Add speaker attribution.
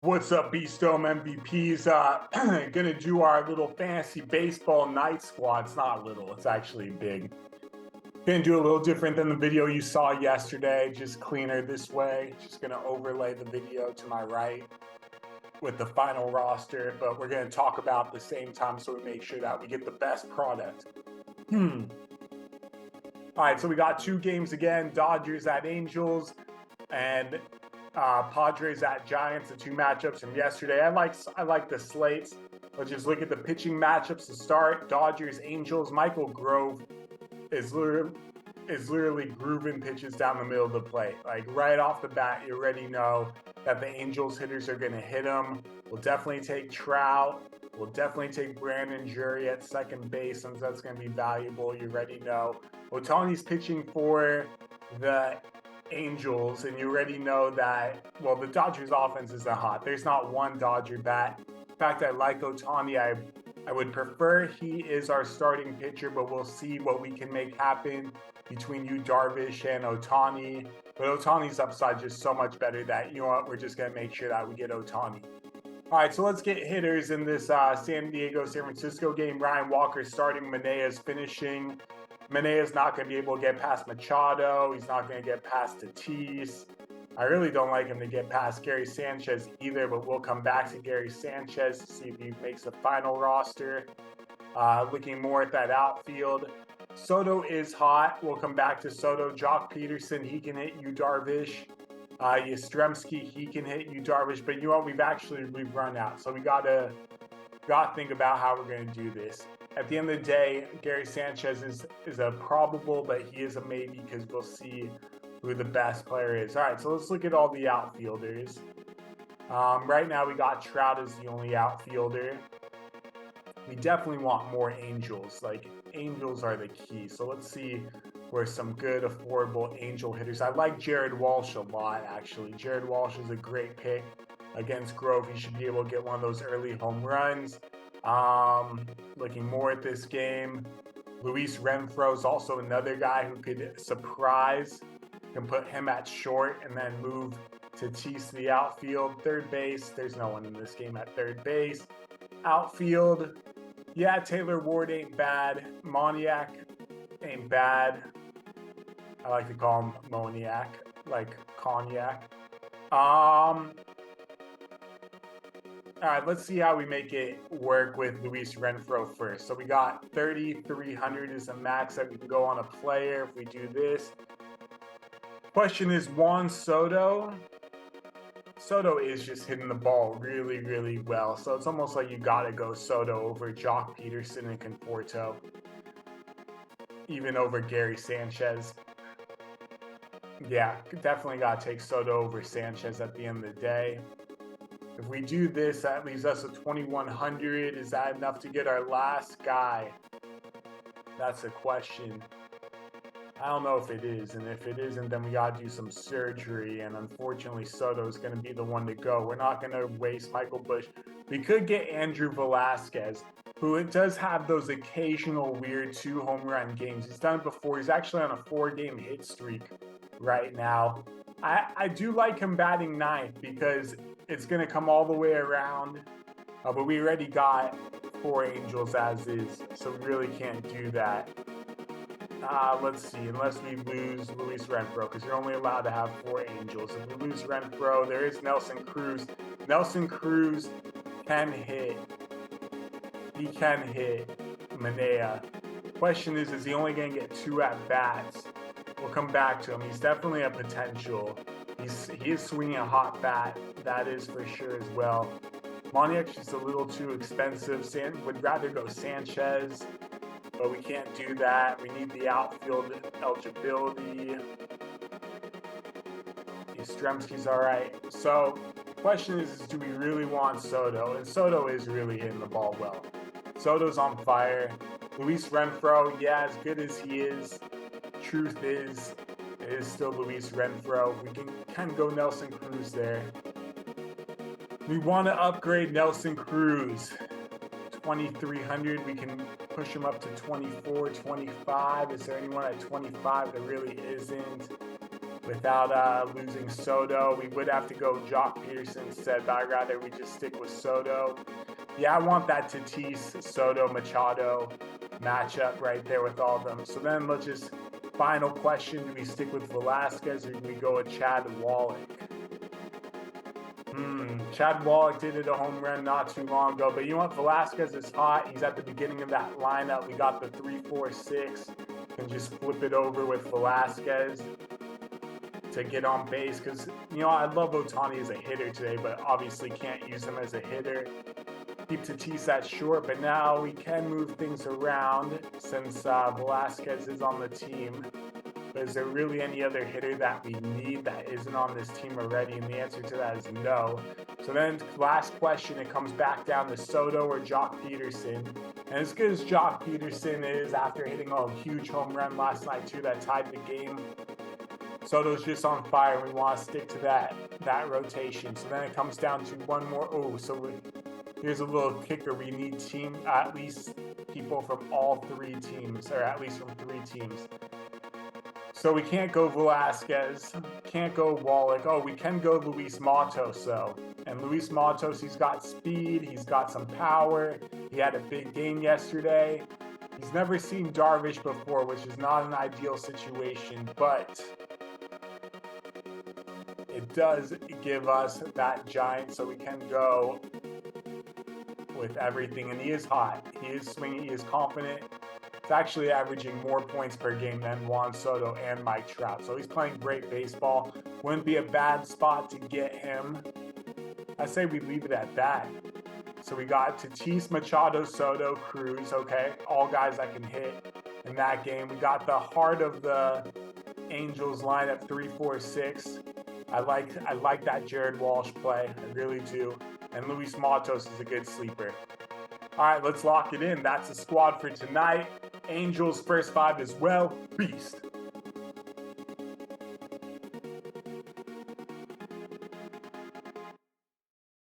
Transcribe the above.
Speaker 1: What's up, Beastdome MVPs? Gonna do our little fantasy baseball night squad. It's not little, it's actually big. Gonna do a little different than the video you saw yesterday, just cleaner this way. Just gonna overlay the video to my right with the final roster, but we're gonna talk about at the same time so we make sure that we get the best product. All right, so we got two games again, Dodgers at Angels and Padres at Giants, the two matchups from yesterday. I like the slates. Let's just look at the pitching matchups to start. Dodgers, Angels. Michael Grove is literally grooving pitches down the middle of the plate. Like right off the bat, you already know that the Angels hitters are going to hit him. We'll definitely take Trout. We'll definitely take Brandon Drury at second base since that's going to be valuable. You already know. Ohtani's pitching for the Angels, and you already know that, well, the Dodgers offense isn't hot. There's not one Dodger bat. In fact, I like Ohtani. I would prefer he is our starting pitcher, but we'll see what we can make happen between you, Darvish, and Ohtani. But Ohtani's upside is just so much better that, you know what, we're just going to make sure that we get Ohtani. All right, so let's get hitters in this San Diego-San Francisco game. Ryan Walker starting, Menea's finishing. Menea's not going to be able to get past Machado. He's not going to get past Tatis. I really don't like him to get past Gary Sanchez either, but we'll come back to Gary Sanchez to see if he makes the final roster. Looking more at that outfield. Soto is hot. We'll come back to Soto. Jock Peterson, he can hit you, Darvish. Yastrzemski, he can hit you, Darvish. But you know what? We've run out. So we gotta think about how we're going to do this. At the end of the day, Gary Sanchez is a probable, but he is a maybe because we'll see who the best player is. All right, so let's look at all the outfielders. Right now, we got Trout as the only outfielder. We definitely want more Angels. Like, Angels are the key. So let's see where some good, affordable Angel hitters. I like Jared Walsh a lot, actually. Jared Walsh is a great pick against Grove. He should be able to get one of those early home runs. Looking more at this game, Luis Renfroe is also another guy who could surprise. Can put him at short and then move Tatis to the outfield. Third base, there's no one in this game at third base. Outfield, yeah, Taylor Ward ain't bad. Moniak ain't bad. I like to call him Moniak, like cognac. All right, let's see how we make it work with Luis Renfroe first. So we got 3,300 is the max that we can go on a player if we do this. Question is Juan Soto. Soto is just hitting the ball really, really well. So it's almost like you got to go Soto over Jock Peterson and Conforto. Even over Gary Sanchez. Yeah, definitely got to take Soto over Sanchez at the end of the day. If we do this, that leaves us with 2,100. Is that enough to get our last guy? That's a question. I don't know if it is, and if it isn't, then we got to do some surgery, and unfortunately, Soto is going to be the one to go. We're not going to waste Michael Busch. We could get Andrew Velasquez, who it does have those occasional weird 2-home run games. He's done it before. He's actually on a 4-game hit streak right now. I do like him batting ninth because it's going to come all the way around, but we already got 4 Angels as is, so we really can't do that. Let's see, unless we lose Luis Renfroe, because you're only allowed to have 4 Angels. If we lose Renfroe, there is Nelson Cruz. Nelson Cruz can hit. He can hit Manea. Question is he only going to get 2 at-bats? We'll come back to him. He's definitely a potential. He is swinging a hot bat. That is for sure as well. Moniak's just a little too expensive. Would rather go Sanchez, but we can't do that. We need the outfield eligibility. Yastrzemski's all right. So the question is do we really want Soto? And Soto is really hitting the ball well. Soto's on fire. Luis Renfroe, yeah, as good as he is, truth is, it is still Luis Renfroe. We can kind of go Nelson Cruz there. We want to upgrade Nelson Cruz. 2,300, we can push him up to 24, 25. Is there anyone at 25? There really isn't. without losing Soto. We would have to go Jock Peterson instead, but I'd rather we just stick with Soto. Yeah, I want that Tatis, Soto, Machado matchup right there with all of them. So then let's just, final question, do we stick with Velasquez or do we go with Chad Wallach? Chad Wallach did it a home run not too long ago, but you know what? Velasquez is hot. He's at the beginning of that lineup. We got the 3-4-6. Can just flip it over with Velasquez to get on base because, you know, I love Ohtani as a hitter today, but obviously can't use him as a hitter. Keep Tatis at short, but now we can move things around since Velasquez is on the team. But is there really any other hitter that we need that isn't on this team already? And the answer to that is no. So then last question, it comes back down to Soto or Jock Peterson. And as good as Jock Peterson is after hitting a huge home run last night too that tied the game, Soto's just on fire. We want to stick to that rotation. So then it comes down to one more. Here's a little kicker. We need at least people from all three teams, or at least from three teams. So we can't go Velasquez, can't go Wallach. Oh, we can go Luis Matos, though. And Luis Matos, he's got speed, he's got some power. He had a big game yesterday. He's never seen Darvish before, which is not an ideal situation, but it does give us that giant, so we can go with everything. And he is hot. He is swinging. He is confident. He's actually averaging more points per game than Juan Soto and Mike Trout. So he's playing great baseball. Wouldn't be a bad spot to get him. I say we leave it at that. So we got Tatis, Machado, Soto, Cruz. Okay, all guys that can hit in that game. We got the heart of the Angels lineup, 3-4-6. I like that Jared Walsh play. I really do. And Luis Matos is a good sleeper. All right, let's lock it in. That's the squad for tonight. Angels first five as well. Beast.